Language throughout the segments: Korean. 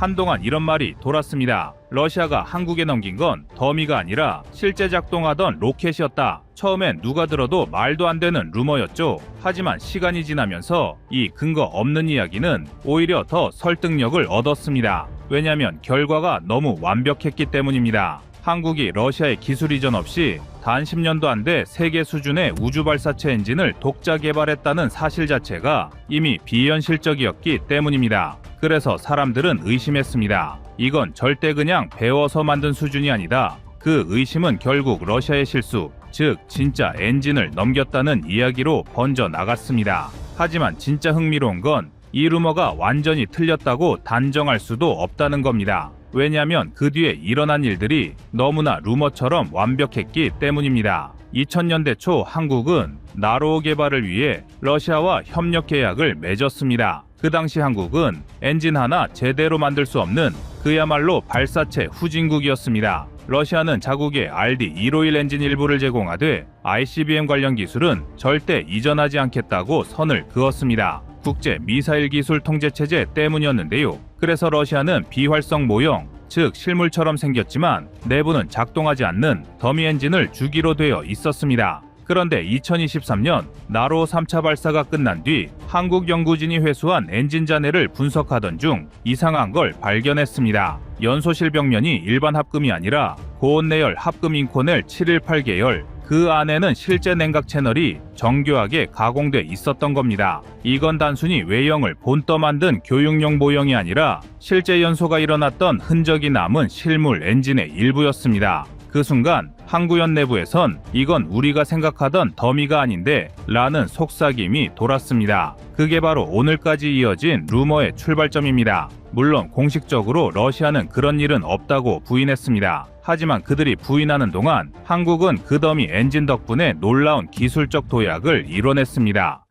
한동안 이런 말이 돌았습니다. 러시아가 한국에 넘긴 건 더미가 아니라 실제 작동하던 로켓이었다. 처음엔 누가 들어도 말도 안 되는 루머였죠. 하지만 시간이 지나면서 이 근거 없는 이야기는 오히려 더 설득력을 얻었습니다. 왜냐면 결과가 너무 완벽했기 때문입니다. 한국이 러시아의 기술 이전 없이 단 10년도 안 돼 세계 수준의 우주 발사체 엔진을 독자 개발했다는 사실 자체가 이미 비현실적이었기 때문입니다. 그래서 사람들은 의심했습니다. 이건 절대 그냥 배워서 만든 수준이 아니다. 그 의심은 결국 러시아의 실수, 즉 진짜 엔진을 넘겼다는 이야기로 번져 나갔습니다. 하지만 진짜 흥미로운 건 이 루머가 완전히 틀렸다고 단정할 수도 없다는 겁니다. 왜냐하면 그 뒤에 일어난 일들이 너무나 루머처럼 완벽했기 때문입니다. 2000년대 초 한국은 나로호 개발을 위해 러시아와 협력 계약을 맺었습니다. 그 당시 한국은 엔진 하나 제대로 만들 수 없는 그야말로 발사체 후진국이었습니다. 러시아는 자국에 RD-151 엔진 일부를 제공하되 ICBM 관련 기술은 절대 이전하지 않겠다고 선을 그었습니다. 국제 미사일 기술 통제 체제 때문이었는데요. 그래서 러시아는 비활성 모형, 즉 실물처럼 생겼지만 내부는 작동하지 않는 더미 엔진을 주기로 되어 있었습니다. 그런데 2023년 나로호 3차 발사가 끝난 뒤 한국 연구진이 회수한 엔진 잔해를 분석하던 중 이상한 걸 발견했습니다. 연소실 벽면이 일반 합금이 아니라 고온내열 합금 인코넬 718계열, 그 안에는 실제 냉각 채널이 정교하게 가공돼 있었던 겁니다. 이건 단순히 외형을 본떠 만든 교육용 모형이 아니라 실제 연소가 일어났던 흔적이 남은 실물 엔진의 일부였습니다. 그 순간 항구연 내부에선 이건 우리가 생각하던 더미가 아닌데 라는 속삭임이 돌았습니다. 그게 바로 오늘까지 이어진 루머의 출발점입니다. 물론 공식적으로 러시아는 그런 일은 없다고 부인했습니다. 하지만 그들이 부인하는 동안 한국은 그 더미 엔진 덕분에 놀라운 기술적 도약을 이뤄냈습니다.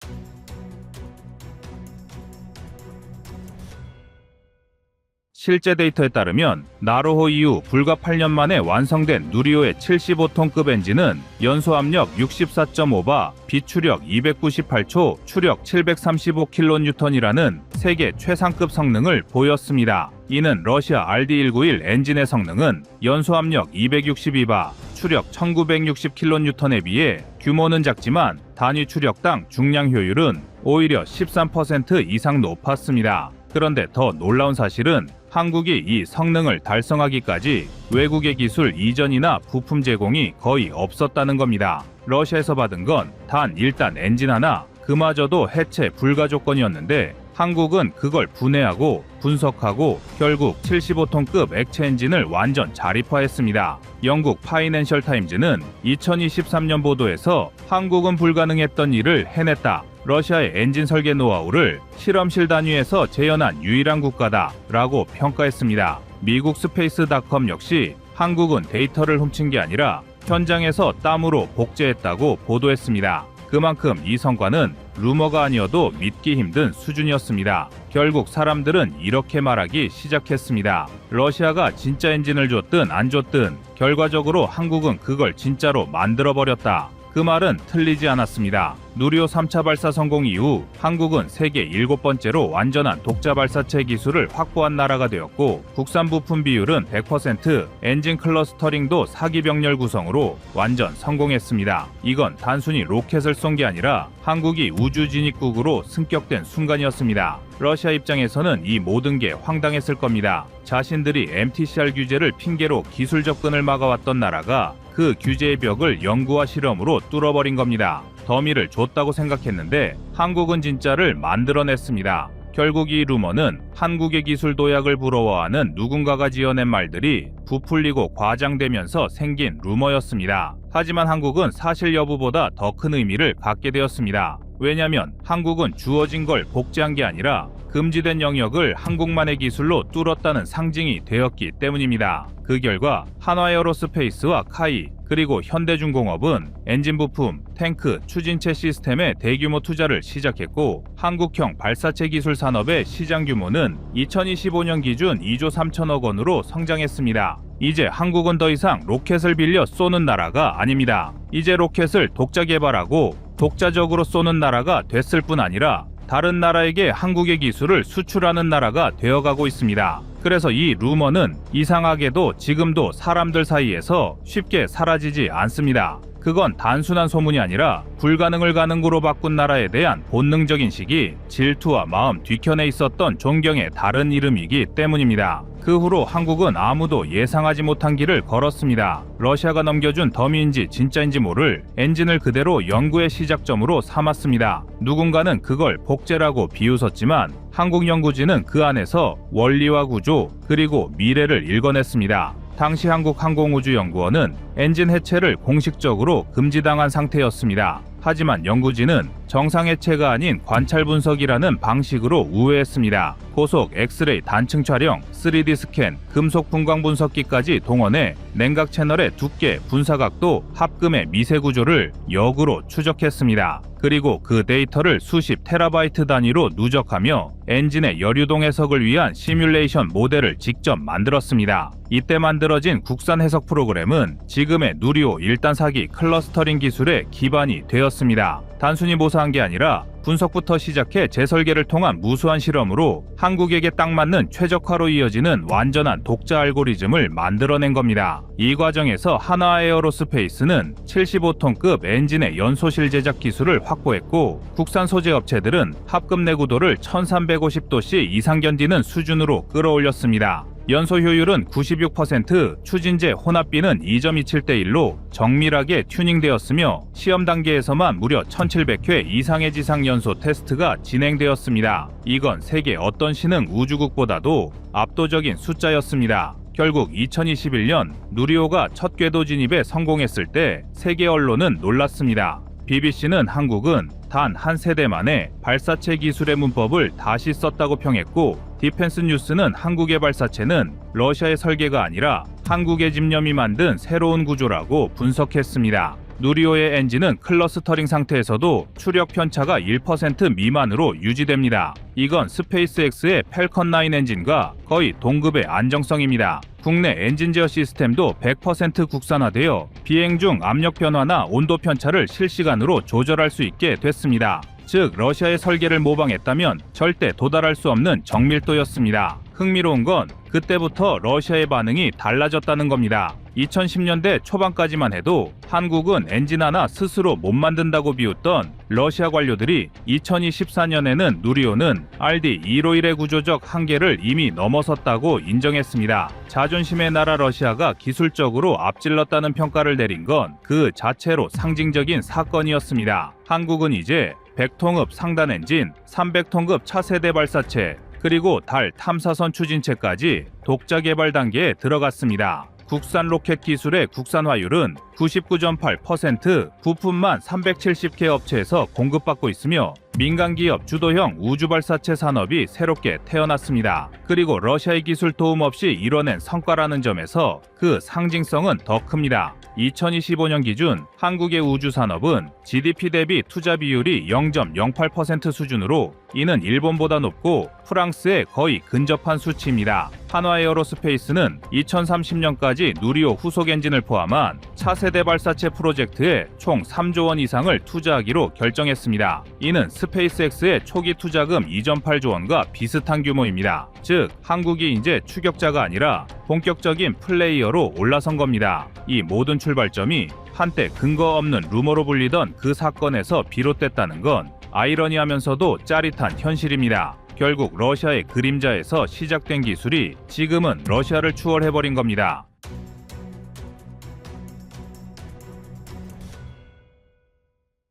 실제 데이터에 따르면 나로호 이후 불과 8년 만에 완성된 누리호의 75톤급 엔진은 연소압력 64.5바, 비추력 298초, 추력 735kN이라는 세계 최상급 성능을 보였습니다. 이는 러시아 RD-191 엔진의 성능은 연소압력 262바, 추력 1960kN에 비해 규모는 작지만 단위 추력당 중량 효율은 오히려 13% 이상 높았습니다. 그런데 더 놀라운 사실은 한국이 이 성능을 달성하기까지 외국의 기술 이전이나 부품 제공이 거의 없었다는 겁니다. 러시아에서 받은 건 단 일단 엔진 하나, 그마저도 해체 불가 조건이었는데 한국은 그걸 분해하고 분석하고 결국 75톤급 액체 엔진을 완전 자립화했습니다. 영국 파이낸셜 타임즈는 2023년 보도에서 한국은 불가능했던 일을 해냈다. 러시아의 엔진 설계 노하우를 실험실 단위에서 재현한 유일한 국가다 라고 평가했습니다. 미국 스페이스닷컴 역시 한국은 데이터를 훔친 게 아니라 현장에서 땀으로 복제했다고 보도했습니다. 그만큼 이 성과는 루머가 아니어도 믿기 힘든 수준이었습니다. 결국 사람들은 이렇게 말하기 시작했습니다. 러시아가 진짜 엔진을 줬든 안 줬든 결과적으로 한국은 그걸 진짜로 만들어버렸다. 그 말은 틀리지 않았습니다. 누리호 3차 발사 성공 이후 한국은 세계 7번째로 완전한 독자 발사체 기술을 확보한 나라가 되었고 국산 부품 비율은 100%, 엔진 클러스터링도 사기병렬 구성으로 완전 성공했습니다. 이건 단순히 로켓을 쏜 게 아니라 한국이 우주 진입국으로 승격된 순간이었습니다. 러시아 입장에서는 이 모든 게 황당했을 겁니다. 자신들이 MTCR 규제를 핑계로 기술 접근을 막아왔던 나라가 그 규제의 벽을 연구와 실험으로 뚫어버린 겁니다. 더미를 줬다고 생각했는데 한국은 진짜를 만들어냈습니다. 결국 이 루머는 한국의 기술 도약을 부러워하는 누군가가 지어낸 말들이 부풀리고 과장되면서 생긴 루머였습니다. 하지만 한국은 사실 여부보다 더 큰 의미를 갖게 되었습니다. 왜냐면 한국은 주어진 걸 복제한 게 아니라 금지된 영역을 한국만의 기술로 뚫었다는 상징이 되었기 때문입니다. 그 결과 한화에어로스페이스와 카이 그리고 현대중공업은 엔진 부품, 탱크, 추진체 시스템에 대규모 투자를 시작했고 한국형 발사체 기술 산업의 시장 규모는 2025년 기준 2조 3천억 원으로 성장했습니다. 이제 한국은 더 이상 로켓을 빌려 쏘는 나라가 아닙니다. 이제 로켓을 독자 개발하고 독자적으로 쏘는 나라가 됐을 뿐 아니라 다른 나라에게 한국의 기술을 수출하는 나라가 되어가고 있습니다. 그래서 이 루머는 이상하게도 지금도 사람들 사이에서 쉽게 사라지지 않습니다. 그건 단순한 소문이 아니라 불가능을 가능으로 바꾼 나라에 대한 본능적인 시기, 질투와 마음 뒤편에 있었던 존경의 다른 이름이기 때문입니다. 그 후로 한국은 아무도 예상하지 못한 길을 걸었습니다. 러시아가 넘겨준 더미인지 진짜인지 모를 엔진을 그대로 연구의 시작점으로 삼았습니다. 누군가는 그걸 복제라고 비웃었지만 한국 연구진은 그 안에서 원리와 구조 그리고 미래를 읽어냈습니다. 당시 한국항공우주연구원은 엔진 해체를 공식적으로 금지당한 상태였습니다. 하지만 연구진은 정상 해체가 아닌 관찰 분석이라는 방식으로 우회했습니다. 고속 엑스레이 단층 촬영, 3D 스캔, 금속 분광 분석기까지 동원해 냉각 채널의 두께, 분사각도, 합금의 미세 구조를 역으로 추적했습니다. 그리고 그 데이터를 수십 테라바이트 단위로 누적하며 엔진의 여류동 해석을 위한 시뮬레이션 모델을 직접 만들었습니다. 이때 만들어진 국산 해석 프로그램은 지금의 누리호 1단 사기 클러스터링 기술의 기반이 되었습니다. 단순히 모사한 게 아니라 분석부터 시작해 재설계를 통한 무수한 실험으로 한국에게 딱 맞는 최적화로 이어지는 완전한 독자 알고리즘을 만들어낸 겁니다. 이 과정에서 한화에어로스페이스는 75톤급 엔진의 연소실 제작 기술을 확보했고 국산 소재 업체들은 합금 내구도를 1350도씨 이상 견디는 수준으로 끌어올렸습니다. 연소 효율은 96%, 추진제 혼합비는 2.27대 1로 정밀하게 튜닝되었으며 시험 단계에서만 무려 1700회 이상의 지상 연소 테스트가 진행되었습니다. 이건 세계 어떤 신흥 우주국보다도 압도적인 숫자였습니다. 결국 2021년 누리호가 첫 궤도 진입에 성공했을 때 세계 언론은 놀랐습니다. BBC는 한국은 단 한 세대 만에 발사체 기술의 문법을 다시 썼다고 평했고 디펜스 뉴스는 한국의 발사체는 러시아의 설계가 아니라 한국의 집념이 만든 새로운 구조라고 분석했습니다. 누리호의 엔진은 클러스터링 상태에서도 추력 편차가 1% 미만으로 유지됩니다. 이건 스페이스X의 팰컨 9 엔진과 거의 동급의 안정성입니다. 국내 엔진 제어 시스템도 100% 국산화되어 비행 중 압력 변화나 온도 편차를 실시간으로 조절할 수 있게 됐습니다. 즉 러시아의 설계를 모방했다면 절대 도달할 수 없는 정밀도였습니다. 흥미로운 건 그때부터 러시아의 반응이 달라졌다는 겁니다. 2010년대 초반까지만 해도 한국은 엔진 하나 스스로 못 만든다고 비웃던 러시아 관료들이 2024년에는 누리호는 RD-151의 구조적 한계를 이미 넘어섰다고 인정했습니다. 자존심의 나라 러시아가 기술적으로 앞질렀다는 평가를 내린 건 그 자체로 상징적인 사건이었습니다. 한국은 이제 100톤급 상단 엔진, 300톤급 차세대 발사체, 그리고 달 탐사선 추진체까지 독자 개발 단계에 들어갔습니다. 국산 로켓 기술의 국산화율은 99.8%, 부품만 370개 업체에서 공급받고 있으며 민간기업 주도형 우주발사체 산업이 새롭게 태어났습니다. 그리고 러시아의 기술 도움 없이 이뤄낸 성과라는 점에서 그 상징성은 더 큽니다. 2025년 기준 한국의 우주산업은 GDP 대비 투자 비율이 0.08% 수준으로 이는 일본보다 높고 프랑스에 거의 근접한 수치입니다. 한화에어로스페이스는 2030년까지 누리호 후속 엔진을 포함한 차세대 발사체 프로젝트에 총 3조 원 이상을 투자하기로 결정했습니다. 이는 스페이스X의 초기 투자금 2.8조 원과 비슷한 규모입니다. 즉 한국이 이제 추격자가 아니라 본격적인 플레이어로 올라선 겁니다. 이 모든 출발점이 한때 근거 없는 루머로 불리던 그 사건에서 비롯됐다는 건 아이러니하면서도 짜릿한 현실입니다. 결국 러시아의 그림자에서 시작된 기술이 지금은 러시아를 추월해버린 겁니다.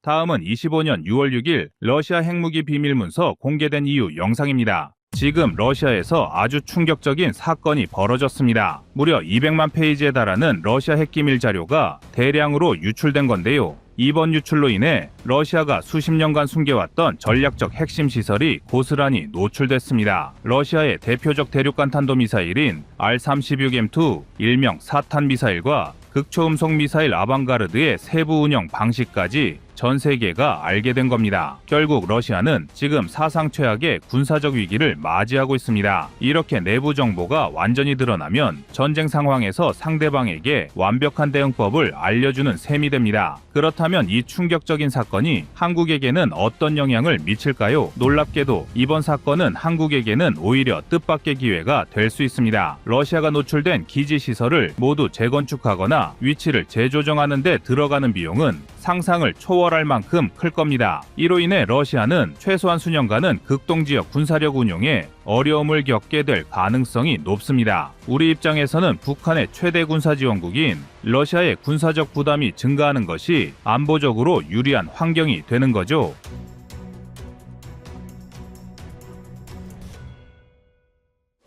다음은 25년 6월 6일 러시아 핵무기 비밀문서 공개된 이후 영상입니다. 지금 러시아에서 아주 충격적인 사건이 벌어졌습니다. 무려 200만 페이지에 달하는 러시아 핵기밀 자료가 대량으로 유출된 건데요. 이번 유출로 인해 러시아가 수십 년간 숨겨왔던 전략적 핵심 시설이 고스란히 노출됐습니다. 러시아의 대표적 대륙간 탄도미사일인 R-36M2, 일명 사탄 미사일과 극초음속 미사일 아방가르드의 세부 운영 방식까지 전 세계가 알게 된 겁니다. 결국 러시아는 지금 사상 최악의 군사적 위기를 맞이하고 있습니다. 이렇게 내부 정보가 완전히 드러나면 전쟁 상황에서 상대방에게 완벽한 대응법을 알려주는 셈이 됩니다. 그렇다면 이 충격적인 사건이 한국에게는 어떤 영향을 미칠까요? 놀랍게도 이번 사건은 한국에게는 오히려 뜻밖의 기회가 될 수 있습니다. 러시아가 노출된 기지 시설을 모두 재건축하거나 위치를 재조정하는 데 들어가는 비용은 상상을 초월할 만큼 클 겁니다. 이로 인해 러시아는 최소한 수년간은 극동지역 군사력 운용에 어려움을 겪게 될 가능성이 높습니다. 우리 입장에서는 북한의 최대 군사지원국인 러시아의 군사적 부담이 증가하는 것이 안보적으로 유리한 환경이 되는 거죠.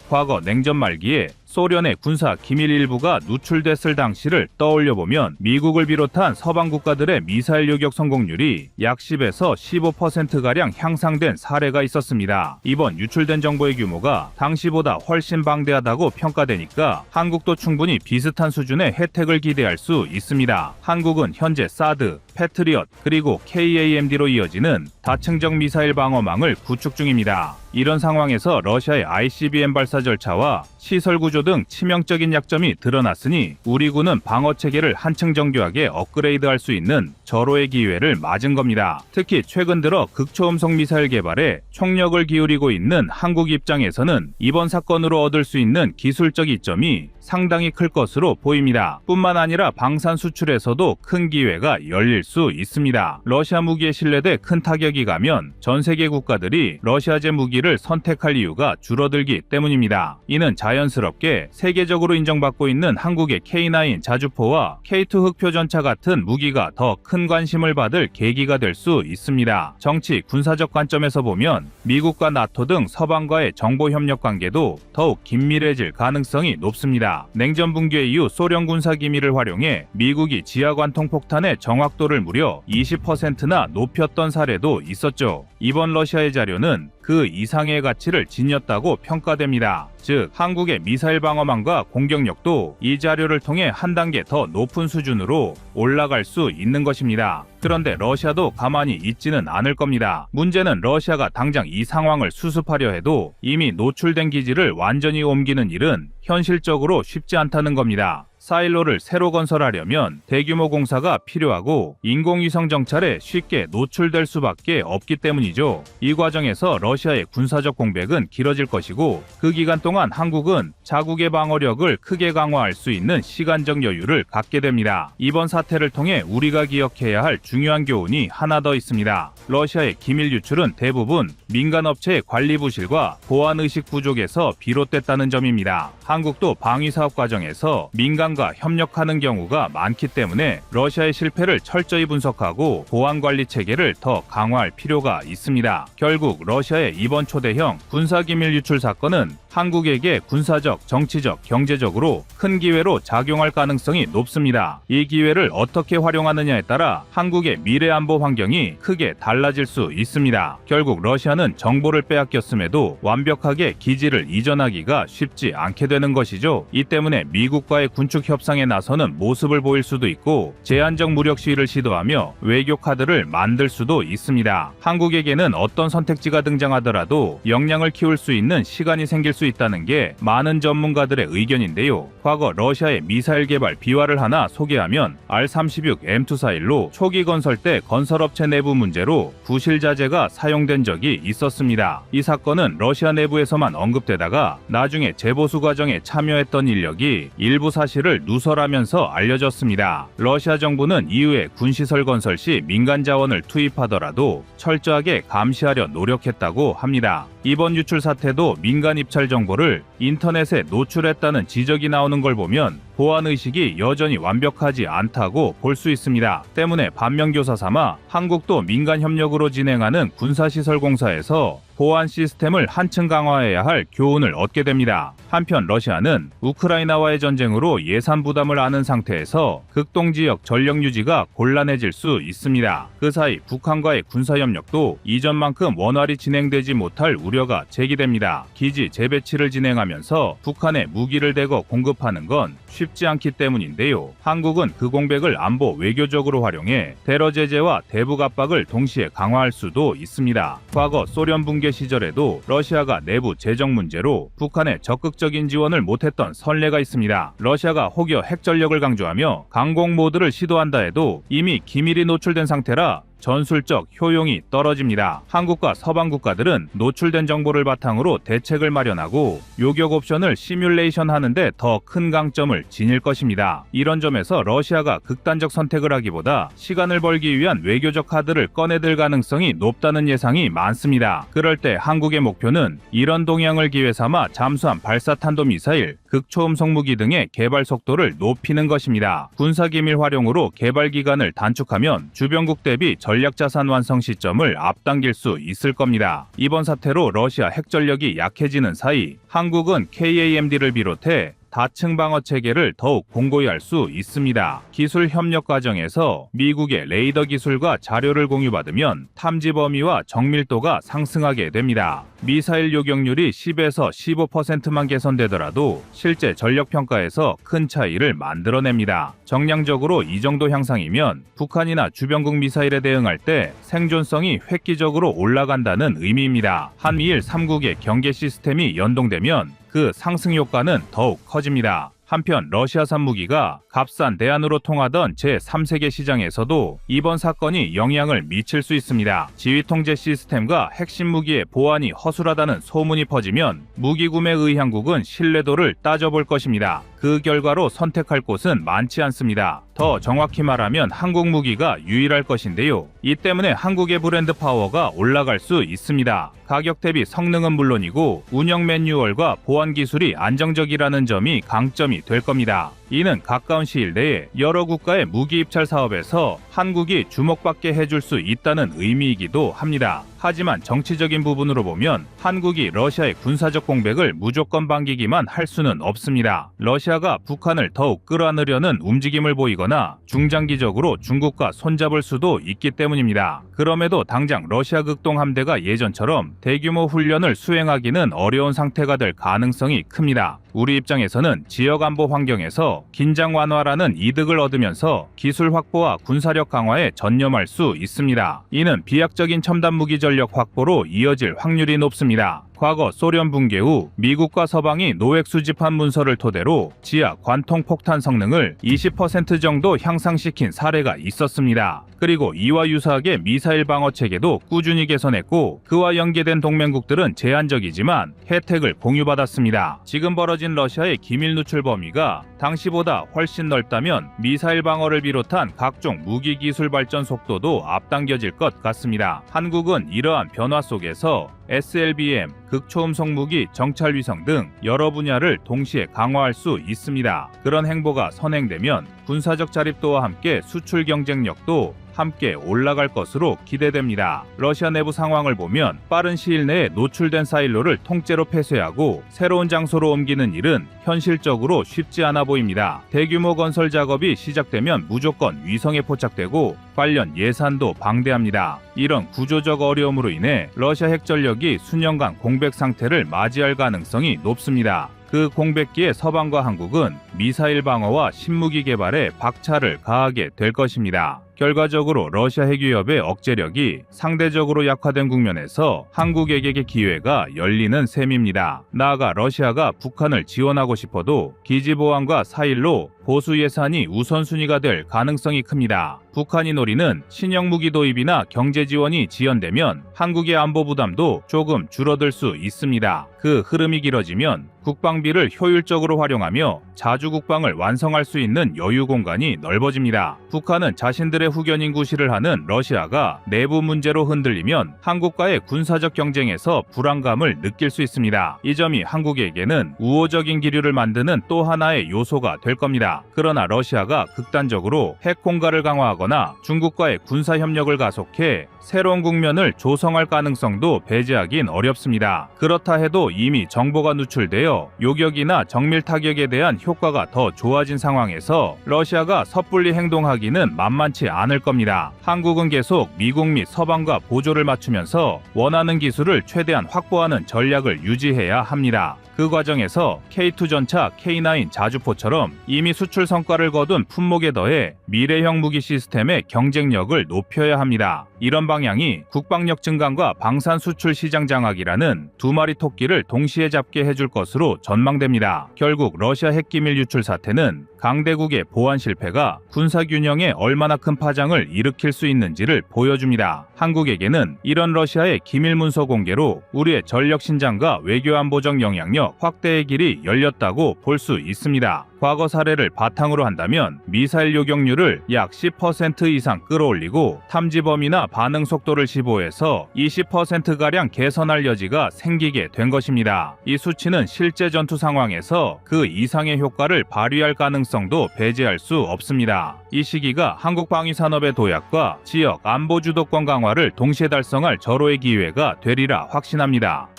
과거 냉전 말기에 소련의 군사 기밀 일부가 누출됐을 당시를 떠올려보면 미국을 비롯한 서방 국가들의 미사일 요격 성공률이 약 10에서 15%가량 향상된 사례가 있었습니다. 이번 유출된 정보의 규모가 당시보다 훨씬 방대하다고 평가되니까 한국도 충분히 비슷한 수준의 혜택을 기대할 수 있습니다. 한국은 현재 사드, 패트리엇, 그리고 KAMD로 이어지는 다층적 미사일 방어망을 구축 중입니다. 이런 상황에서 러시아의 ICBM 발사 절차와 시설 구조 등 치명적인 약점이 드러났으니 우리 군은 방어 체계를 한층 정교하게 업그레이드할 수 있는 절호의 기회를 맞은 겁니다. 특히 최근 들어 극초음속 미사일 개발에 총력을 기울이고 있는 한국 입장에서는 이번 사건으로 얻을 수 있는 기술적 이점이 상당히 클 것으로 보입니다. 뿐만 아니라 방산 수출에서도 큰 기회가 열릴 수 있습니다. 러시아 무기에 신뢰돼 큰 타격이 가면 전 세계 국가들이 러시아제 무기를 선택할 이유가 줄어들기 때문입니다. 이는 자연스럽게 세계적으로 인정받고 있는 한국의 K9 자주포와 K2 흑표전차 같은 무기가 더 큰 관심을 받을 계기가 될 수 있습니다. 정치, 군사적 관점에서 보면 미국과 나토 등 서방과의 정보 협력 관계도 더욱 긴밀해질 가능성이 높습니다. 냉전 붕괴 이후 소련 군사 기밀을 활용해 미국이 지하관통 폭탄의 정확도를 무려 20%나 높였던 사례도 있었죠. 이번 러시아의 자료는 그 이상의 가치를 지녔다고 평가됩니다. 즉, 한국의 미사일 방어망과 공격력도 이 자료를 통해 한 단계 더 높은 수준으로 올라갈 수 있는 것입니다. 그런데 러시아도 가만히 있지는 않을 겁니다. 문제는 러시아가 당장 이 상황을 수습하려 해도 이미 노출된 기지를 완전히 옮기는 일은 현실적으로 쉽지 않다는 겁니다. 사일로를 새로 건설하려면 대규모 공사가 필요하고 인공위성 정찰에 쉽게 노출될 수밖에 없기 때문이죠. 이 과정에서 러시아의 군사적 공백은 길어질 것이고 그 기간 동안 한국은 자국의 방어력을 크게 강화할 수 있는 시간적 여유를 갖게 됩니다. 이번 사태를 통해 우리가 기억해야 할 중요한 교훈이 하나 더 있습니다. 러시아의 기밀 유출은 대부분 민간업체의 관리 부실과 보안의식 부족에서 비롯됐다는 점입니다. 한국도 방위사업 과정에서 민간과 협력하는 경우가 많기 때문에 러시아의 실패를 철저히 분석하고 보안관리 체계를 더 강화할 필요가 있습니다. 결국 러시아의 이번 초대형 군사기밀 유출 사건은 한국에게 군사적, 정치적, 경제적으로 큰 기회로 작용할 가능성이 높습니다. 이 기회를 어떻게 활용하느냐에 따라 한국의 미래 안보 환경이 크게 달라질 수 있습니다. 결국 러시아는 정보를 빼앗겼음에도 완벽하게 기지를 이전하기가 쉽지 않게 되는 것이죠. 이 때문에 미국과의 군축 협상에 나서는 모습을 보일 수도 있고 제한적 무력 시위를 시도하며 외교 카드를 만들 수도 있습니다. 한국에게는 어떤 선택지가 등장하더라도 역량을 키울 수 있는 시간이 생길 수 있다는 게 많은 전문가들의 의견인데요. 과거 러시아의 미사일 개발 비화를 하나 소개하면 R-36 M241로 초기 건설 때 건설업체 내부 문제로 부실 자재가 사용된 적이 있었습니다. 이 사건은 러시아 내부에서만 언급되다가 나중에 재보수 과정에 참여했던 인력이 일부 사실을 누설하면서 알려졌습니다. 러시아 정부는 이후에 군시설 건설 시 민간 자원을 투입하더라도 철저하게 감시하려 노력했다고 합니다. 이번 유출 사태도 민간 입찰 정보를 인터넷에 노출했다는 지적이 나오는 걸 보면 보안의식이 여전히 완벽하지 않다고 볼 수 있습니다. 때문에 반면교사 삼아 한국도 민간 협력으로 진행하는 군사시설 공사에서 보안 시스템을 한층 강화해야 할 교훈을 얻게 됩니다. 한편 러시아는 우크라이나와의 전쟁으로 예산 부담을 안은 상태에서 극동지역 전력 유지가 곤란해질 수 있습니다. 그 사이 북한과의 군사협력도 이전만큼 원활히 진행되지 못할 우려가 제기됩니다. 기지 재배치를 진행하면서 북한에 무기를 대거 공급하는 건 쉽지 않기 때문인데요. 한국은 그 공백을 안보 외교적으로 활용해 테러 제재와 대북 압박을 동시에 강화할 수도 있습니다. 과거 소련 붕괴 시절에도 러시아가 내부 재정 문제로 북한에 적극적인 지원을 못했던 선례가 있습니다. 러시아가 혹여 핵 전력을 강조하며 강공 모드를 시도한다 해도 이미 기밀이 노출된 상태라 전술적 효용이 떨어집니다. 한국과 서방 국가들은 노출된 정보를 바탕으로 대책을 마련하고 요격 옵션을 시뮬레이션 하는데 더 큰 강점을 지닐 것입니다. 이런 점에서 러시아가 극단적 선택을 하기보다 시간을 벌기 위한 외교적 카드를 꺼내들 가능성이 높다는 예상이 많습니다. 그럴 때 한국의 목표는 이런 동향을 기회 삼아 잠수함 발사탄도미사일, 극초음속 무기 등의 개발 속도를 높이는 것입니다. 군사기밀 활용으로 개발 기간을 단축하면 주변국 대비 전략자산 완성 시점을 앞당길 수 있을 겁니다. 이번 사태로 러시아 핵전력이 약해지는 사이 한국은 KAMD를 비롯해 다층 방어 체계를 더욱 공고히 할 수 있습니다. 기술 협력 과정에서 미국의 레이더 기술과 자료를 공유받으면 탐지 범위와 정밀도가 상승하게 됩니다. 미사일 요격률이 10에서 15%만 개선되더라도 실제 전력 평가에서 큰 차이를 만들어냅니다. 정량적으로 이 정도 향상이면 북한이나 주변국 미사일에 대응할 때 생존성이 획기적으로 올라간다는 의미입니다. 한미일 3국의 경계 시스템이 연동되면 그 상승 효과는 더욱 커집니다. 한편 러시아산 무기가 값싼 대안으로 통하던 제3세계 시장에서도 이번 사건이 영향을 미칠 수 있습니다. 지휘통제 시스템과 핵심 무기의 보안이 허술하다는 소문이 퍼지면 무기 구매 의향국은 신뢰도를 따져볼 것입니다. 그 결과로 선택할 곳은 많지 않습니다. 더 정확히 말하면 한국 무기가 유일할 것인데요. 이 때문에 한국의 브랜드 파워가 올라갈 수 있습니다. 가격 대비 성능은 물론이고 운영 매뉴얼과 보안 기술이 안정적이라는 점이 강점이 될 겁니다. 이는 가까운 시일 내에 여러 국가의 무기 입찰 사업에서 한국이 주목받게 해줄 수 있다는 의미이기도 합니다. 하지만 정치적인 부분으로 보면 한국이 러시아의 군사적 공백을 무조건 반기기만 할 수는 없습니다. 러시아가 북한을 더욱 끌어안으려는 움직임을 보이거나 중장기적으로 중국과 손잡을 수도 있기 때문입니다. 그럼에도 당장 러시아 극동 함대가 예전처럼 대규모 훈련을 수행하기는 어려운 상태가 될 가능성이 큽니다. 우리 입장에서는 지역 안보 환경에서 긴장 완화라는 이득을 얻으면서 기술 확보와 군사력 강화에 전념할 수 있습니다. 이는 비약적인 첨단 무기 전력 확보로 이어질 확률이 높습니다. 과거 소련 붕괴 후 미국과 서방이 노획 수집한 문서를 토대로 지하 관통 폭탄 성능을 20% 정도 향상시킨 사례가 있었습니다. 그리고 이와 유사하게 미사일 방어 체계도 꾸준히 개선했고 그와 연계된 동맹국들은 제한적이지만 혜택을 공유받았습니다. 지금 벌어진 러시아의 기밀 누출 범위가 당시보다 훨씬 넓다면 미사일 방어를 비롯한 각종 무기 기술 발전 속도도 앞당겨질 것 같습니다. 한국은 이러한 변화 속에서 SLBM, 극초음속 무기, 정찰 위성 등 여러 분야를 동시에 강화할 수 있습니다. 그런 행보가 선행되면 군사적 자립도와 함께 수출 경쟁력도 함께 올라갈 것으로 기대됩니다. 러시아 내부 상황을 보면 빠른 시일 내에 노출된 사일로를 통째로 폐쇄하고 새로운 장소로 옮기는 일은 현실적으로 쉽지 않아 보입니다. 대규모 건설 작업이 시작되면 무조건 위성에 포착되고 관련 예산도 방대합니다. 이런 구조적 어려움으로 인해 러시아 핵전력이 수년간 공백 상태를 맞이할 가능성이 높습니다. 그 공백기에 서방과 한국은 미사일 방어와 신무기 개발에 박차를 가하게 될 것입니다. 결과적으로 러시아 핵위협의 억제력이 상대적으로 약화된 국면에서 한국에게 기회가 열리는 셈입니다. 나아가 러시아가 북한을 지원하고 싶어도 기지보안과 사일로 보수 예산이 우선순위가 될 가능성이 큽니다. 북한이 노리는 신형 무기 도입이나 경제 지원이 지연되면 한국의 안보 부담도 조금 줄어들 수 있습니다. 그 흐름이 길어지면 국방비를 효율적으로 활용하며 자주 국방을 완성할 수 있는 여유 공간이 넓어집니다. 북한은 자신들의 후견인 구실을 하는 러시아가 내부 문제로 흔들리면 한국과의 군사적 경쟁에서 불안감을 느낄 수 있습니다. 이 점이 한국에게는 우호적인 기류를 만드는 또 하나의 요소가 될 겁니다. 그러나 러시아가 극단적으로 핵 공갈을 강화하거나 중국과의 군사 협력을 가속해 새로운 국면을 조성할 가능성도 배제하긴 어렵습니다. 그렇다 해도 이미 정보가 누출되어 요격이나 정밀 타격에 대한 효과가 더 좋아진 상황에서 러시아가 섣불리 행동하기는 만만치 않을 겁니다. 한국은 계속 미국 및 서방과 보조를 맞추면서 원하는 기술을 최대한 확보하는 전략을 유지해야 합니다. 그 과정에서 K2 전차, K9 자주포처럼 이미 수출 성과를 거둔 품목에 더해 미래형 무기 시스템의 경쟁력을 높여야 합니다. 이런 방향이 국방력 증강과 방산 수출 시장 장악이라는 두 마리 토끼를 동시에 잡게 해줄 것으로 전망됩니다. 결국 러시아 핵기밀 유출 사태는 강대국의 보안 실패가 군사균형에 얼마나 큰 파장을 일으킬 수 있는지를 보여줍니다. 한국에게는 이런 러시아의 기밀 문서 공개로 우리의 전력 신장과 외교안보적 영향력 확대의 길이 열렸다고 볼 수 있습니다. 과거 사례를 바탕으로 한다면 미사일 요격률을 약 10% 이상 끌어올리고 탐지 범위나 반응 속도를 15에서 20%가량 개선할 여지가 생기게 된 것입니다. 이 수치는 실제 전투 상황에서 그 이상의 효과를 발휘할 가능성도 배제할 수 없습니다. 이 시기가 한국 방위 산업의 도약과 지역 안보 주도권 강화를 동시에 달성할 절호의 기회가 되리라 확신합니다.